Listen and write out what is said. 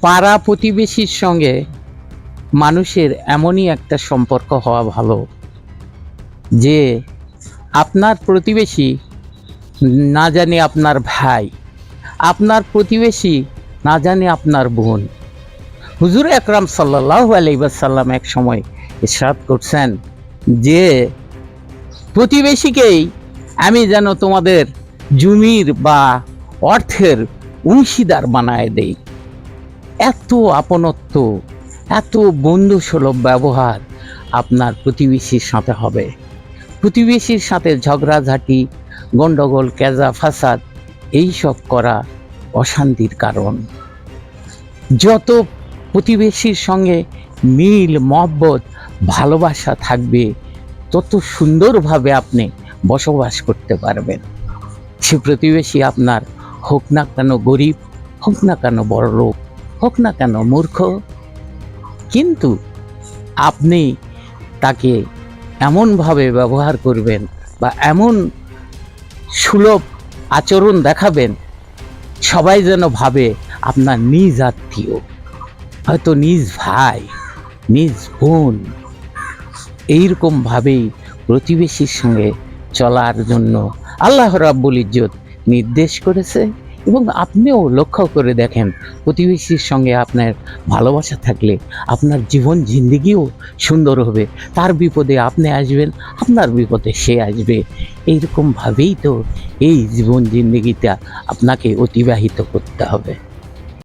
পাড়া প্রতিবেশীর সঙ্গে মানুষের এমনই একটা সম্পর্ক হওয়া ভালো যে আপনার প্রতিবেশী না জানে আপনার ভাই, আপনার প্রতিবেশী না জানে আপনার বোন। হুজুর আকরাম সাল্লাল্লাহু আলাইহি ওয়াসাল্লাম এক সময় ইরশাদ করছেন যে প্রতিবেশীকেই আমি যেন তোমাদের জমির বা অর্থের অংশীদার বানায় দেই। এত আপনত্ব, এত বন্ধুসুলভ ব্যবহার আপনার প্রতিবেশীর সাথে হবে। প্রতিবেশীর সাথে ঝগড়াঝাঁটি, গণ্ডগোল, কেজা ফাসাদ এইসব করা অশান্তির কারণ। যত প্রতিবেশীর সঙ্গে মিল মহব্বত ভালোবাসা থাকবে তত সুন্দরভাবে আপনি বসবাস করতে পারবেন। সে প্রতিবেশী আপনার হোক না কেন গরিব, হোক না কেন বড়লোক, হোক না কেন মূর্খ, কিন্তু আপনি তাকে এমনভাবে ব্যবহার করবেন বা এমন সুলভ আচরণ দেখাবেন সবাই যেন ভাবে আপনার নিজ আত্মীয়, হয়তো নিজ ভাই, নিজ বোন। এইরকমভাবেই প্রতিবেশীর সঙ্গে চলার জন্য আল্লাহ রাব্বুল ইজ্জত নির্দেশ করেছে। এবং আপনিও লক্ষ্য করে দেখেন, প্রতিবেশীর সঙ্গে আপনার ভালোবাসা থাকলে আপনার জীবন জিন্দেগিও সুন্দর হবে। তার বিপদে আপনি আসবেন, আপনার বিপদে সে আসবে। এইরকমভাবেই তো এই জীবন জিন্দেগিটা আপনাকে অতিবাহিত করতে হবে।